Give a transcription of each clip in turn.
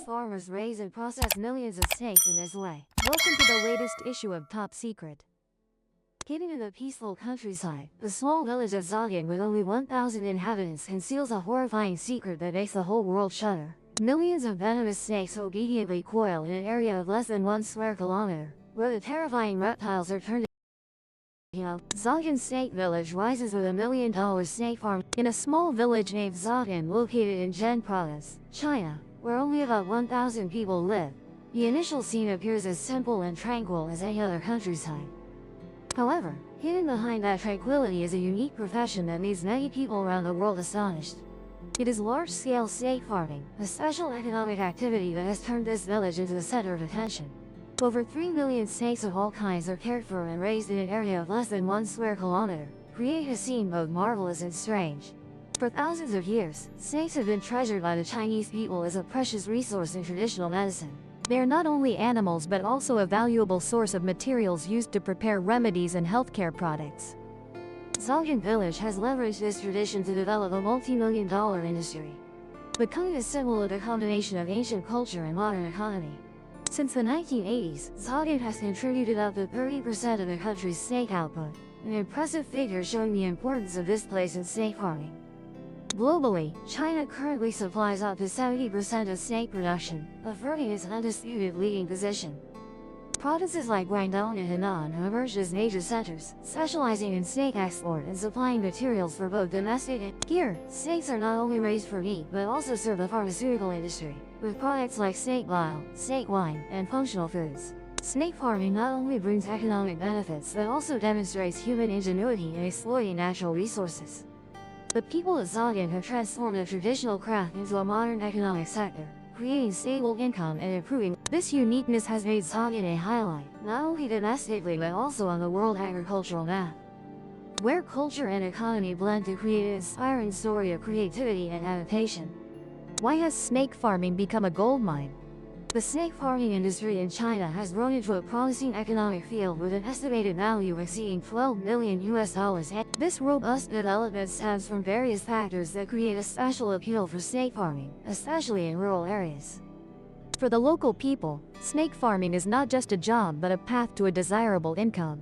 farmers raise and process millions of snakes in this way. Welcome to the latest issue of Top Secret. Hidden in the peaceful countryside, the small village of Zogin with only 1,000 inhabitants conceals a horrifying secret that makes the whole world shudder. Millions of venomous snakes obediently coil in an area of less than 1 square kilometer, where the terrifying reptiles are turned into Zogin Snake Village rises with $1 million snake farm in a small village named Zogin located in Zhejiang Province, China, where only about 1,000 people live. The initial scene appears as simple and tranquil as any other countryside. However, hidden behind that tranquility is a unique profession that leaves many people around the world astonished. It is large-scale snake farming, a special economic activity that has turned this village into the center of attention. Over 3 million snakes of all kinds are cared for and raised in an area of less than 1 square kilometer, creating a scene both marvelous and strange. For thousands of years, snakes have been treasured by the Chinese people as a precious resource in traditional medicine. They are not only animals but also a valuable source of materials used to prepare remedies and healthcare products. Zogin Village has leveraged this tradition to develop a multi-million-dollar industry, becoming a symbol of the combination of ancient culture and modern economy. Since the 1980s, Zogin has contributed up to 30% of the country's snake output, an impressive figure showing the importance of this place in snake farming. Globally, China currently supplies up to 70% of snake production, affirming its undisputed leading position. Provinces like Guangdong and Henan have emerged as major centers, specializing in snake export and supplying materials for both domestic and here. Snakes are not only raised for meat but also serve the pharmaceutical industry, with products like snake bile, snake wine, and functional foods. Snake farming not only brings economic benefits but also demonstrates human ingenuity in exploiting natural resources. The people of Zogin have transformed a traditional craft into a modern economic sector, creating stable income and improving. This uniqueness has made Zogin a highlight, not only domestically but also on the world agricultural map, where culture and economy blend to create an inspiring story of creativity and adaptation. Why has snake farming become a goldmine? The snake farming industry in China has grown into a promising economic field with an estimated value exceeding $12 million. This robust development stems from various factors that create a special appeal for snake farming, especially in rural areas. For the local people, snake farming is not just a job but a path to a desirable income.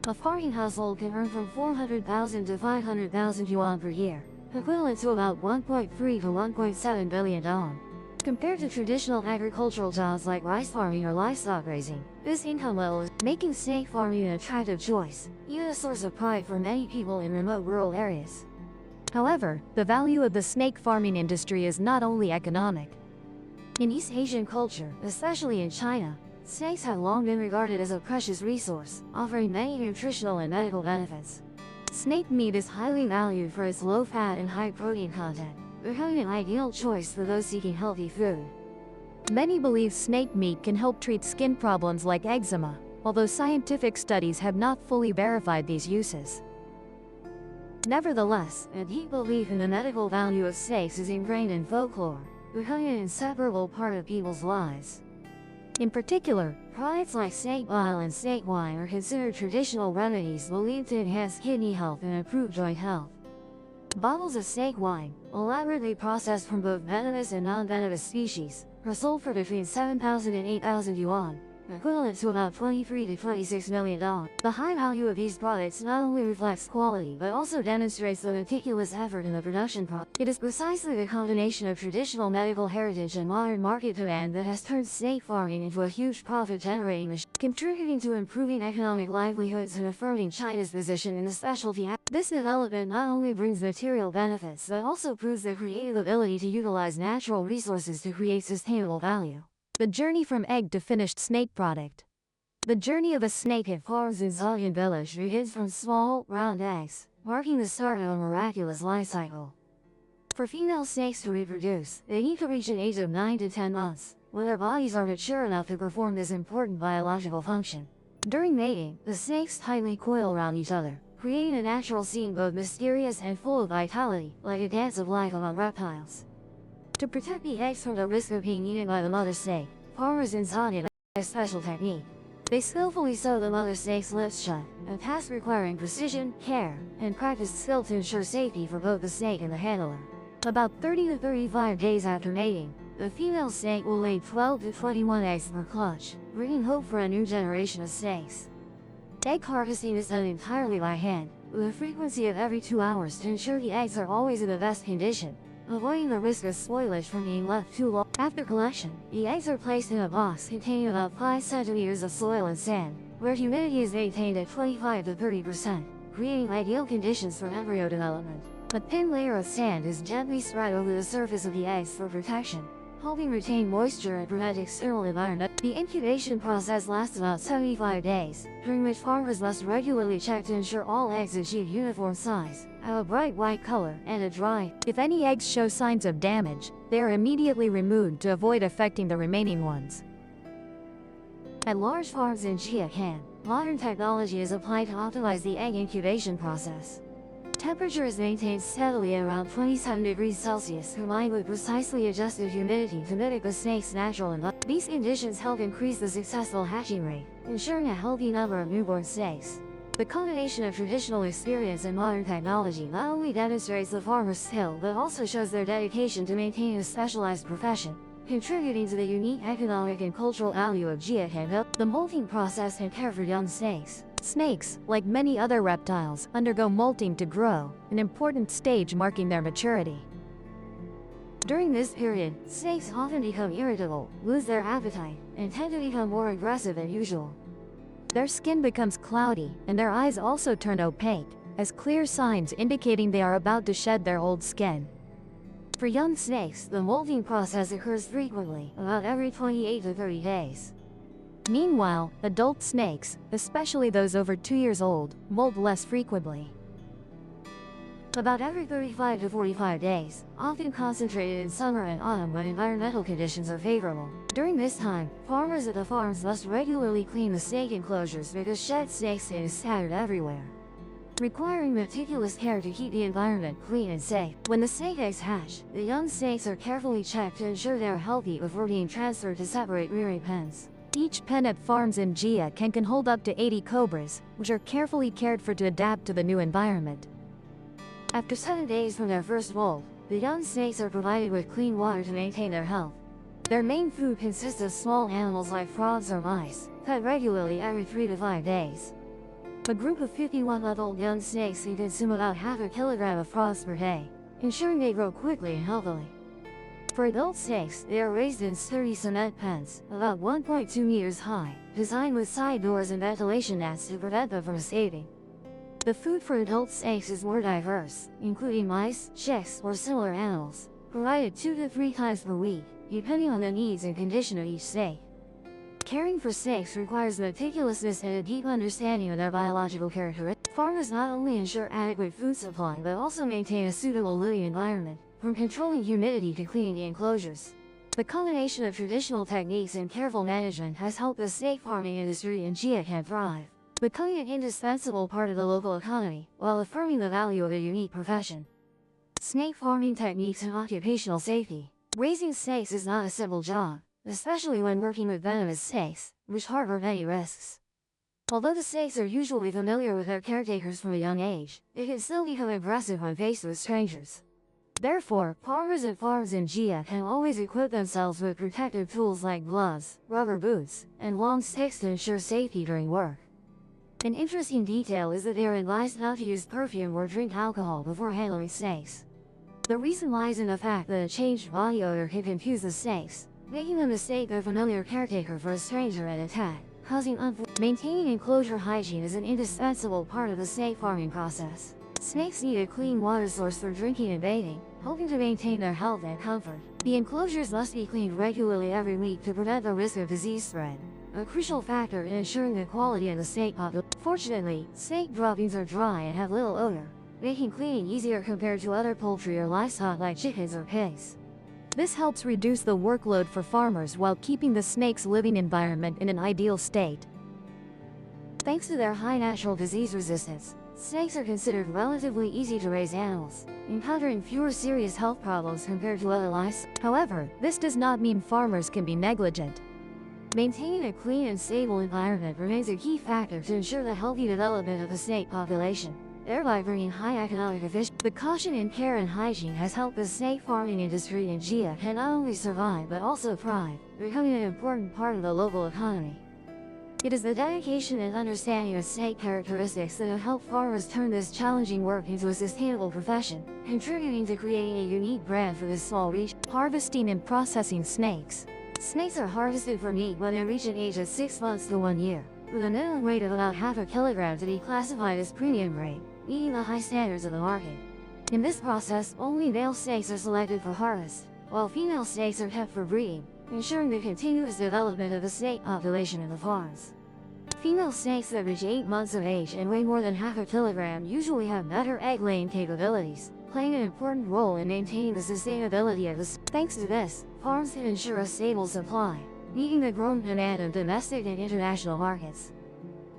A farming household can earn from 400,000 to 500,000 yuan per year, equivalent to about 1.3 to 1.7 billion dong. Compared to traditional agricultural jobs like rice farming or livestock raising, this income level is making snake farming an attractive choice, even a source of pride for many people in remote rural areas. However, the value of the snake farming industry is not only economic. In East Asian culture, especially in China, snakes have long been regarded as a precious resource, offering many nutritional and medical benefits. Snake meat is highly valued for its low fat and high protein content, becoming an ideal choice for those seeking healthy food. Many believe snake meat can help treat skin problems like eczema, although scientific studies have not fully verified these uses. Nevertheless, a deep belief in the medical value of snakes is ingrained in folklore, becoming an inseparable part of people's lives. In particular, products like snake bile and snake wine are considered traditional remedies believed to enhance kidney health and improve joint health. Bottles of snake wine, elaborately processed from both venomous and non-venomous species, are sold for between 7,000 and 8,000 yuan, equivalent to about 23 to 26 million dong. The high value of these products not only reflects quality but also demonstrates the meticulous effort in the production process. It is precisely the combination of traditional medical heritage and modern market demand that has turned snake farming into a huge profit-generating machine, contributing to improving economic livelihoods and affirming China's position in the specialty. This development not only brings material benefits but also proves the creative ability to utilize natural resources to create sustainable value. The journey from egg to finished snake product. The journey of a snake at farms in Zogin Village begins from small, round eggs, marking the start of a miraculous life cycle. For female snakes to reproduce, they need to reach an age of 9 to 10 months, when their bodies are mature enough to perform this important biological function. During mating, the snakes tightly coil around each other, creating a natural scene both mysterious and full of vitality, like a dance of life among reptiles. To protect the eggs from the risk of being eaten by the mother snake, farmers in Zogin have a special technique. They skillfully sew the mother snake's lips shut, a task requiring precision, care, and practiced skill to ensure safety for both the snake and the handler. About 30 to 35 days after mating, The female snake will lay 12 to 21 eggs per clutch, bringing hope for a new generation of snakes. Egg harvesting is done entirely by hand, with a frequency of every 2 hours to ensure the eggs are always in the best condition, avoiding the risk of spoilage from being left too long. After collection, the eggs are placed in a box containing about 5 centimeters of soil and sand, where humidity is maintained at 25 to 30%, creating ideal conditions for embryo development. A thin layer of sand is gently spread over the surface of the eggs for protection, helping retain moisture and prevent external environment. The incubation process lasts about 75 days, during which farmers must regularly check to ensure all eggs achieve uniform size, have a bright white color, and are dry. If any eggs show signs of damage, they are immediately removed to avoid affecting the remaining ones. At large farms in Jiakan, modern technology is applied to optimize the egg incubation process. Temperature is maintained steadily at around 27 degrees Celsius, combined with precisely adjusted humidity to mimic the snake's natural environment. These conditions help increase the successful hatching rate, ensuring a healthy number of newborn snakes. The combination of traditional experience and modern technology not only demonstrates the farmer's skill but also shows their dedication to maintaining a specialized profession, contributing to the unique economic and cultural value of Jiakan. The molting process and care for young snakes. Snakes, like many other reptiles, undergo molting to grow, an important stage marking their maturity. During this period, snakes often become irritable, lose their appetite, and tend to become more aggressive than usual. Their skin becomes cloudy, and their eyes also turn opaque, as clear signs indicating they are about to shed their old skin. For young snakes, the molting process occurs frequently, about every 28 to 30 days. Meanwhile, adult snakes, especially those over 2 years old, molt less frequently. About every 35 to 45 days, often concentrated in summer and autumn when environmental conditions are favorable. During this time, farmers at the farms must regularly clean the snake enclosures because shed snake skin is scattered everywhere, requiring meticulous care to keep the environment clean and safe. When the snake eggs hatch, the young snakes are carefully checked to ensure they are healthy before being transferred to separate rearing pens. Each pen at farms in Jiakan can hold up to 80 cobras, which are carefully cared for to adapt to the new environment. After 7 days from their first molt, the young snakes are provided with clean water to maintain their health. Their main food consists of small animals like frogs or mice, fed regularly every 3 to 5 days. A group of 51 adult young snakes can consume about half a kilogram of frogs per day, ensuring they grow quickly and healthily. For adult snakes, they are raised in sturdy cement pens, about 1.2 meters high, designed with side doors and ventilation nets to prevent them from escaping. The food for adult snakes is more diverse, including mice, chicks, or similar animals, provided 2 to 3 times per week, depending on the needs and condition of each snake. Caring for snakes requires meticulousness and a deep understanding of their biological characteristics. Farmers not only ensure adequate food supply but also maintain a suitable living environment, from controlling humidity to cleaning the enclosures. The combination of traditional techniques and careful management has helped the snake farming industry in Jiakan thrive, becoming an indispensable part of the local economy, while affirming the value of a unique profession. Snake farming techniques and occupational safety. Raising snakes is not a simple job, especially when working with venomous snakes, which harbor many risks. Although the snakes are usually familiar with their caretakers from a young age, they can still become aggressive when faced with strangers. Therefore, farmers at farms in Jia can always equip themselves with protective tools like gloves, rubber boots, and long sticks to ensure safety during work. An interesting detail is that they are advised not to use perfume or drink alcohol before handling snakes. The reason lies in the fact that a changed body odor can confuse the snakes, making them mistake their familiar caretaker for a stranger and attack, causing Maintaining enclosure hygiene is an indispensable part of the snake farming process. Snakes need a clean water source for drinking and bathing, hoping to maintain their health and comfort. The enclosures must be cleaned regularly every week to prevent the risk of disease spread, a crucial factor in ensuring the quality of the snake population. Fortunately, snake droppings are dry and have little odor, making cleaning easier compared to other poultry or livestock like chickens or pigs. This helps reduce the workload for farmers while keeping the snake's living environment in an ideal state. Thanks to their high natural disease resistance, snakes are considered relatively easy to raise animals, encountering fewer serious health problems compared to other livestock. However, this does not mean farmers can be negligent. Maintaining a clean and stable environment remains a key factor to ensure the healthy development of the snake population. thereby bringing high economic efficiency. The caution in care and hygiene has helped the snake farming industry in Jia can not only survive but also thrive, becoming an important part of the local economy. It is the dedication and understanding of snake characteristics that have helped farmers turn this challenging work into a sustainable profession, contributing to creating a unique brand for this small region. Harvesting and processing snakes. Snakes are harvested for meat when they reach an age of 6 months to 1 year, with a minimum weight of about half a kilogram to be classified as premium grade, meeting the high standards of the market. In this process, only male snakes are selected for harvest, while female snakes are kept for breeding, ensuring the continuous development of the snake population in the farms. Female snakes that reach 8 months of age and weigh more than half a kilogram usually have better egg-laying capabilities, playing an important role in maintaining the sustainability of the Thanks to this, farms can ensure a stable supply, meeting the growing demand of domestic and international markets.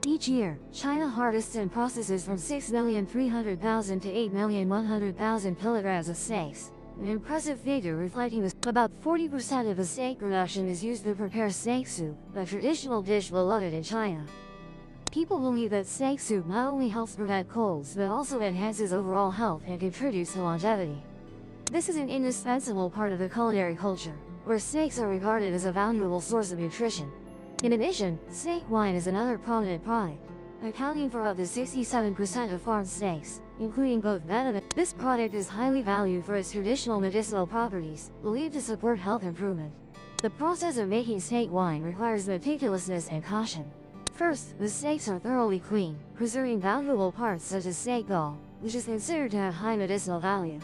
Each year, China harvests and processes from 6,300,000 to 8,100,000 kilograms of snakes, an impressive figure reflecting that about 40% of the snake production is used to prepare snake soup, a traditional dish beloved in China. People believe that snake soup not only helps prevent colds but also enhances overall health and contributes to longevity. This is an indispensable part of the culinary culture, where snakes are regarded as a valuable source of nutrition. In addition, snake wine is another prominent product, accounting for up to 67% of farmed snakes, including both venomous. This product is highly valued for its traditional medicinal properties, believed to support health improvement. The process of making snake wine requires meticulousness and caution. First, the snakes are thoroughly cleaned, preserving valuable parts such as snake gall, which is considered to have high medicinal value.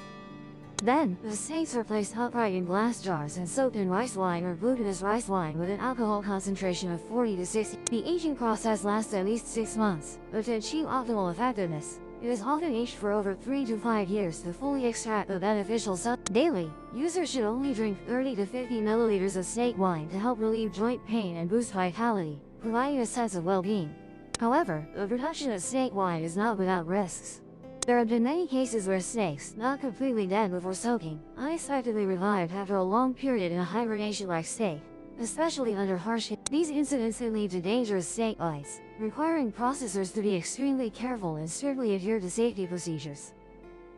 Then, the snakes are placed upright in glass jars and soaked in rice wine or glutinous rice wine with an alcohol concentration of 40 to 60. The aging process lasts at least 6 months, but to achieve optimal effectiveness, it is often aged for over 3 to 5 years to fully extract the beneficial substance. Daily, users should only drink 30 to 50 milliliters of snake wine to help relieve joint pain and boost vitality, providing a sense of well-being. However, the production of snake wine is not without risks. There have been many cases where snakes, not completely dead before soaking, unexpectedly revived after a long period in a hibernation-like state, especially under harsh heat. These incidents can lead to dangerous snake bites, requiring processors to be extremely careful and strictly adhere to safety procedures.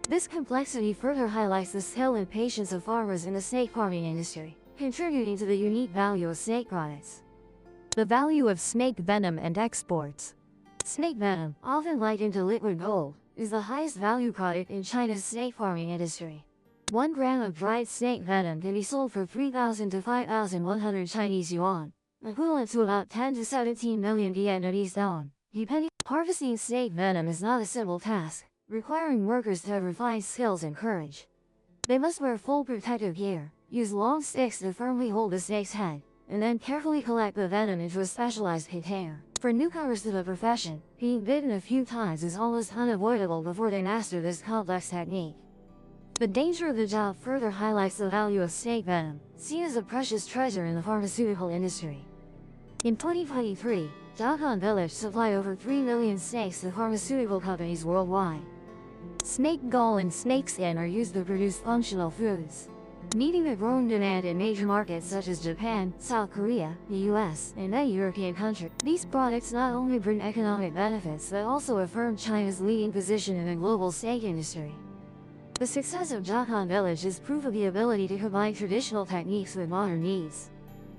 This complexity further highlights the skill and patience of farmers in the snake farming industry, contributing to the unique value of snake products. The value of snake venom and exports. Snake venom, often likened to liquid gold, is the highest value product in China's snake farming industry. 1 gram of dried snake venom can be sold for 3,000 to 5,100 Chinese yuan, equivalent to about 10 to 17 million Vietnamese dong, depending. Harvesting snake venom is not a simple task, requiring workers to have refined skills and courage. They must wear full protective gear, use long sticks to firmly hold the snake's head, and then carefully collect the venom into a specialized container. For newcomers to the profession, being bitten a few times is almost unavoidable before they master this complex technique. The danger of the job further highlights the value of snake venom, seen as a precious treasure in the pharmaceutical industry. In 2023, Jiakan Village supplied over 3 million snakes to pharmaceutical companies worldwide. Snake gall and snake skin are used to produce functional foods, meeting the growing demand in major markets such as Japan, South Korea, the US, and many European countries. These products not only bring economic benefits but also affirm China's leading position in the global snake industry. The success of Jiakan Village is proof of the ability to combine traditional techniques with modern needs,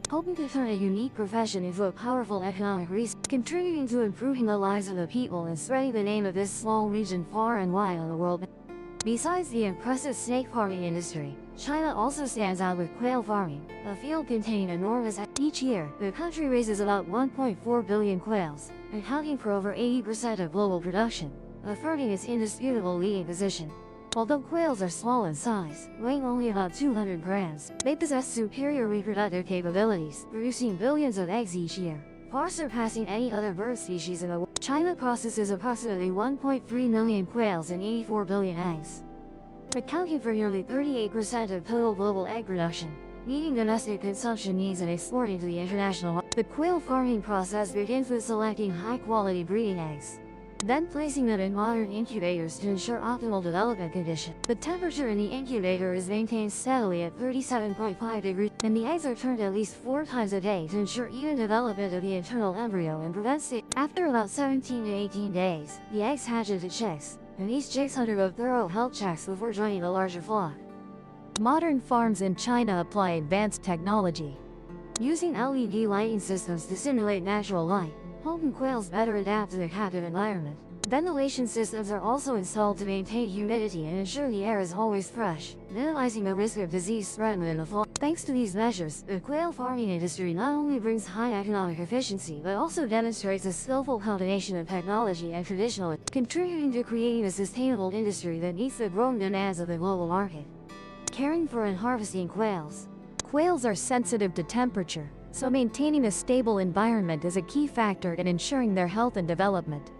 hoping to turn a unique profession into a powerful economic resource, contributing to improving the lives of the people and spreading the name of this small region far and wide on the world. Besides the impressive snake farming industry, China also stands out with quail farming, a field containing enormous. Each year, the country raises about 1.4 billion quails, accounting for over 80% of global production, affirming its indisputable leading position. Although quails are small in size, weighing only about 200 grams, they possess superior reproductive capabilities, producing billions of eggs each year, far surpassing any other bird species in the world. China processes approximately 1.3 million quails and 84 billion eggs, accounting for nearly 38% of total global egg production, meeting domestic consumption needs and exporting to the international market. The quail farming process begins with selecting high-quality breeding eggs, then placing them in modern incubators to ensure optimal development conditions. The temperature in the incubator is maintained steadily at 37.5 degrees, and the eggs are turned at least 4 times a day to ensure even development of the internal embryo and prevent sick. After about 17 to 18 days, the eggs hatch into chicks, and these chicks undergo thorough health checks before joining the larger flock. Modern farms in China apply advanced technology. Using LED lighting systems to simulate natural light, helping quails better adapt to their captive environment. Ventilation systems are also installed to maintain humidity and ensure the air is always fresh, minimizing the risk of disease spread within the flock. Thanks to these measures, the quail farming industry not only brings high economic efficiency but also demonstrates a skillful combination of technology and traditional, contributing to creating a sustainable industry that meets the growing demands of the global market. Caring for and harvesting quails. Quails are sensitive to temperature, so maintaining a stable environment is a key factor in ensuring their health and development.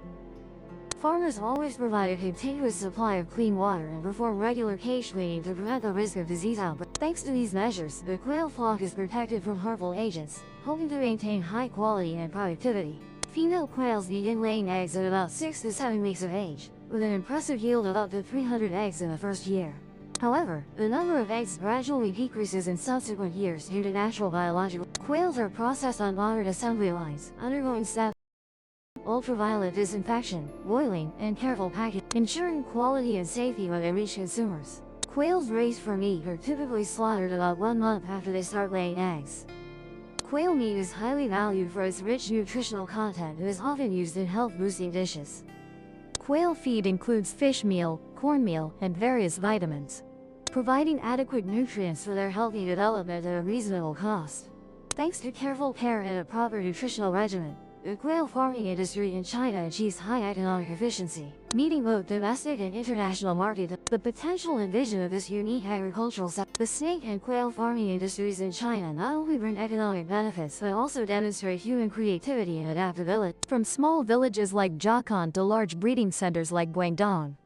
Farmers always provide a continuous supply of clean water and perform regular cage cleaning to prevent the risk of disease outbreak. Thanks to these measures, the quail flock is protected from harmful agents, helping to maintain high quality and productivity. Female quails begin laying eggs at about 6 to 7 weeks of age, with an impressive yield of up to 300 eggs in the first year. However, the number of eggs gradually decreases in subsequent years due to natural biological. Quails are processed on modern assembly lines, undergoing steps ultraviolet disinfection, boiling, and careful packaging, ensuring quality and safety when they reach consumers. Quails raised for meat are typically slaughtered about 1 month after they start laying eggs. Quail meat is highly valued for its rich nutritional content and is often used in health-boosting dishes. Quail feed includes fish meal, cornmeal, and various vitamins, providing adequate nutrients for their healthy development at a reasonable cost. Thanks to careful care and a proper nutritional regimen, the quail farming industry in China achieves high economic efficiency, meeting both domestic and international markets. The potential and vision of this unique agricultural sector. The snake and quail farming industries in China not only bring economic benefits but also demonstrate human creativity and adaptability. From small villages like Jiakan to large breeding centers like Guangdong,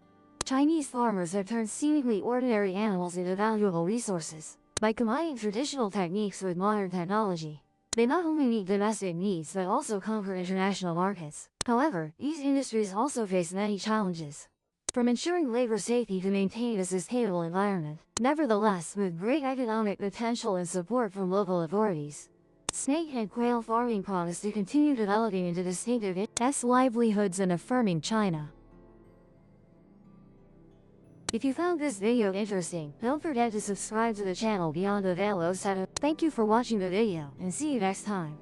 Chinese farmers have turned seemingly ordinary animals into valuable resources. By combining traditional techniques with modern technology, they not only meet domestic needs but also conquer international markets. However, these industries also face many challenges, from ensuring labor safety to maintaining a sustainable environment. Nevertheless, with great economic potential and support from local authorities, snake and quail farming promise to continue developing into distinctive livelihoods and affirming China. If you found this video interesting, don't forget to subscribe to the channel Beyond the Veil 07. Thank you for watching the video, and see you next time.